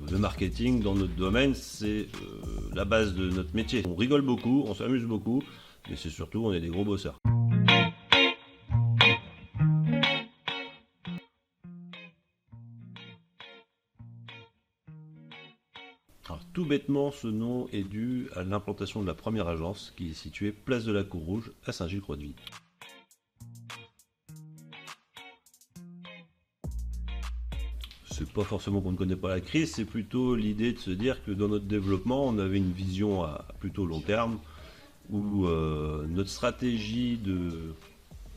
le marketing dans notre domaine, c'est la base de notre métier. On rigole beaucoup, on s'amuse beaucoup, mais c'est surtout, on est des gros bosseurs. Alors, tout bêtement, ce nom est dû à l'implantation de la première agence qui est située place de la Cour-Rouge à Saint-Gilles-Croix-de-Vie. C'est pas forcément qu'on ne connaît pas la crise, c'est plutôt l'idée de se dire que dans notre développement, on avait une vision à plutôt long terme où notre stratégie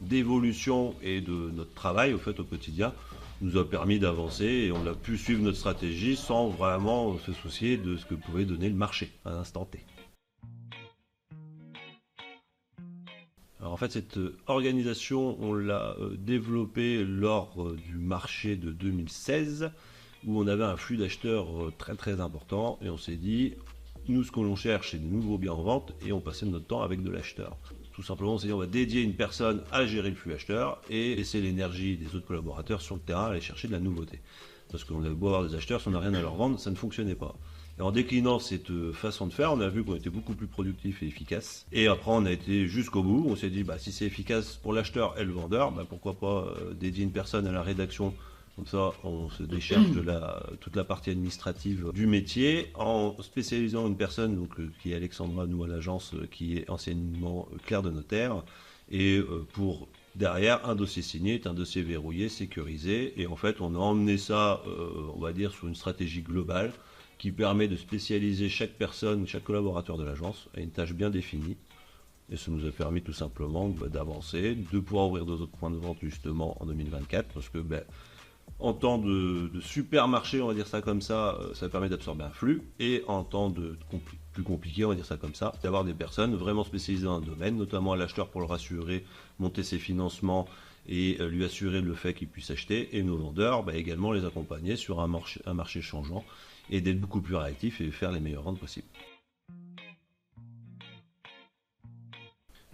d'évolution et de notre travail au quotidien nous a permis d'avancer et on a pu suivre notre stratégie sans vraiment se soucier de ce que pouvait donner le marché à l'instant T. Alors en fait, cette organisation, on l'a développée lors du marché de 2016 où on avait un flux d'acheteurs très très important et on s'est dit, nous ce que l'on cherche c'est de nouveaux biens en vente et on passait notre temps avec de l'acheteur. Tout simplement, on s'est dit, on va dédier une personne à gérer le flux acheteur et laisser l'énergie des autres collaborateurs sur le terrain à aller chercher de la nouveauté. Parce qu'on avait beau avoir des acheteurs, si on n'a rien à leur vendre, ça ne fonctionnait pas. Et en déclinant cette façon de faire, on a vu qu'on était beaucoup plus productif et efficace. Et après, on a été jusqu'au bout. On s'est dit, si c'est efficace pour l'acheteur et le vendeur, pourquoi pas dédier une personne à la rédaction. Comme ça, on se décharge de toute la partie administrative du métier en spécialisant une personne qui est Alexandra, nous à l'agence, qui est anciennement clerc de notaire. Et pour derrière, un dossier signé est un dossier verrouillé, sécurisé. Et en fait, on a emmené ça, on va dire, sur une stratégie globale qui permet de spécialiser chaque personne, chaque collaborateur de l'agence à une tâche bien définie. Et ça nous a permis tout simplement d'avancer, de pouvoir ouvrir d'autres points de vente justement en 2024, parce que en temps de supermarché, on va dire ça comme ça permet d'absorber un flux, et en temps plus compliqué, on va dire ça comme ça, d'avoir des personnes vraiment spécialisées dans un domaine, notamment à l'acheteur pour le rassurer, monter ses financements et lui assurer le fait qu'il puisse acheter, et nos vendeurs également les accompagner sur un marché changeant, et d'être beaucoup plus réactif et faire les meilleures ventes possibles.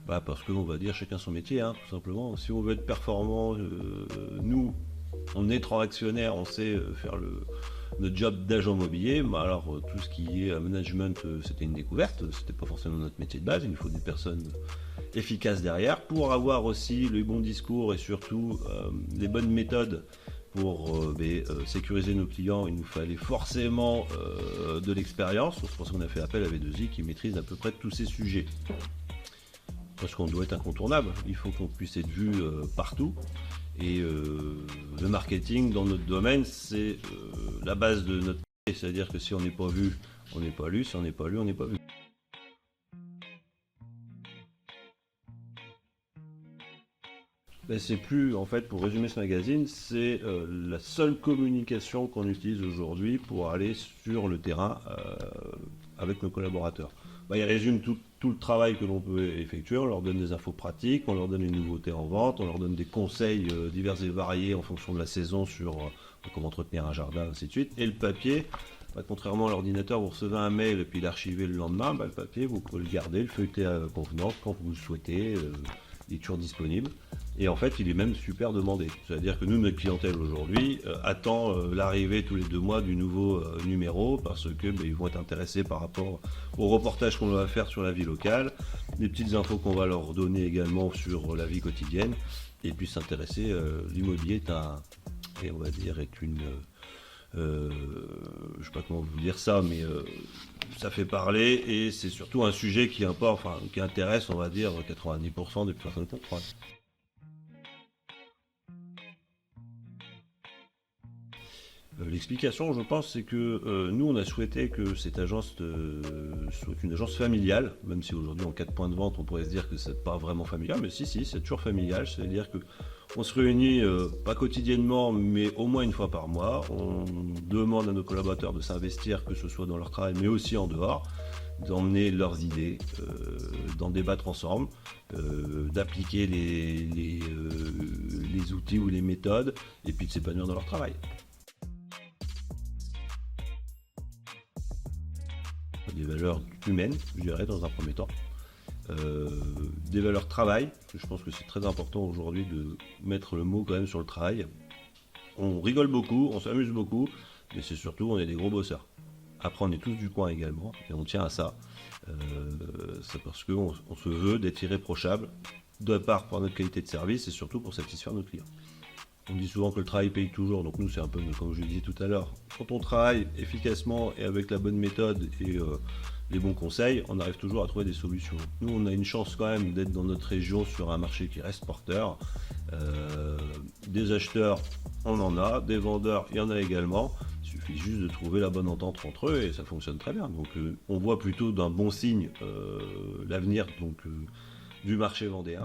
Parce qu'on va dire chacun son métier, tout simplement. Si on veut être performant, nous, on est transactionnaire, on sait faire notre job d'agent immobilier. Alors tout ce qui est management, c'était une découverte, c'était pas forcément notre métier de base. Il nous faut des personnes efficaces derrière pour avoir aussi le bon discours et surtout les bonnes méthodes. Pour sécuriser nos clients, il nous fallait forcément de l'expérience. C'est pour ça qu'on a fait appel à V2I qui maîtrise à peu près tous ces sujets. Parce qu'on doit être incontournable, il faut qu'on puisse être vu partout. Et le marketing dans notre domaine, c'est la base de notre métier. C'est-à-dire que si on n'est pas vu, on n'est pas lu. Si on n'est pas lu, on n'est pas vu. C'est plus, en fait, pour résumer ce magazine, c'est la seule communication qu'on utilise aujourd'hui pour aller sur le terrain avec nos collaborateurs. Il résume tout le travail que l'on peut effectuer, on leur donne des infos pratiques, on leur donne une nouveauté en vente, on leur donne des conseils divers et variés en fonction de la saison sur comment entretenir un jardin, ainsi de suite. Et le papier, contrairement à l'ordinateur, vous recevez un mail et puis l'archivez le lendemain, le papier, vous pouvez le garder, le feuilleter à convenance quand vous le souhaitez. Il est toujours disponible et en fait il est même super demandé, c'est-à-dire que nous, notre clientèle aujourd'hui attend l'arrivée tous les 2 mois du nouveau numéro parce que ils vont être intéressés par rapport au reportage qu'on va faire sur la vie locale, les petites infos qu'on va leur donner également sur la vie quotidienne et puis s'intéresser. L'immobilier est on va dire est une je sais pas comment vous dire ça, mais ça fait parler et c'est surtout un sujet qui intéresse, on va dire, 90% des personnes qu'on croise. L'explication, je pense, c'est que nous, on a souhaité que cette agence soit une agence familiale, même si aujourd'hui, en 4 points de vente, on pourrait se dire que c'est pas vraiment familial, mais si, c'est toujours familial, c'est-à-dire que on se réunit pas quotidiennement, mais au moins une fois par mois. On demande à nos collaborateurs de s'investir, que ce soit dans leur travail, mais aussi en dehors, d'emmener leurs idées, d'en débattre ensemble, d'appliquer les outils ou les méthodes, et puis de s'épanouir dans leur travail. Des valeurs humaines, je dirais, dans un premier temps. Des valeurs travail, je pense que c'est très important aujourd'hui de mettre le mot quand même sur le travail. On rigole beaucoup, on s'amuse beaucoup, mais c'est surtout on est des gros bosseurs. Après, on est tous du coin également, et on tient à ça. C'est parce qu'on se veut d'être irréprochable, de part pour notre qualité de service et surtout pour satisfaire nos clients. On dit souvent que le travail paye toujours, donc nous c'est un peu comme je le disais tout à l'heure. Quand on travaille efficacement et avec la bonne méthode et les bons conseils, on arrive toujours à trouver des solutions. Nous on a une chance quand même d'être dans notre région sur un marché qui reste porteur. Des acheteurs, on en a, des vendeurs, il y en a également. Il suffit juste de trouver la bonne entente entre eux et ça fonctionne très bien. Donc on voit plutôt d'un bon signe l'avenir du marché vendéen.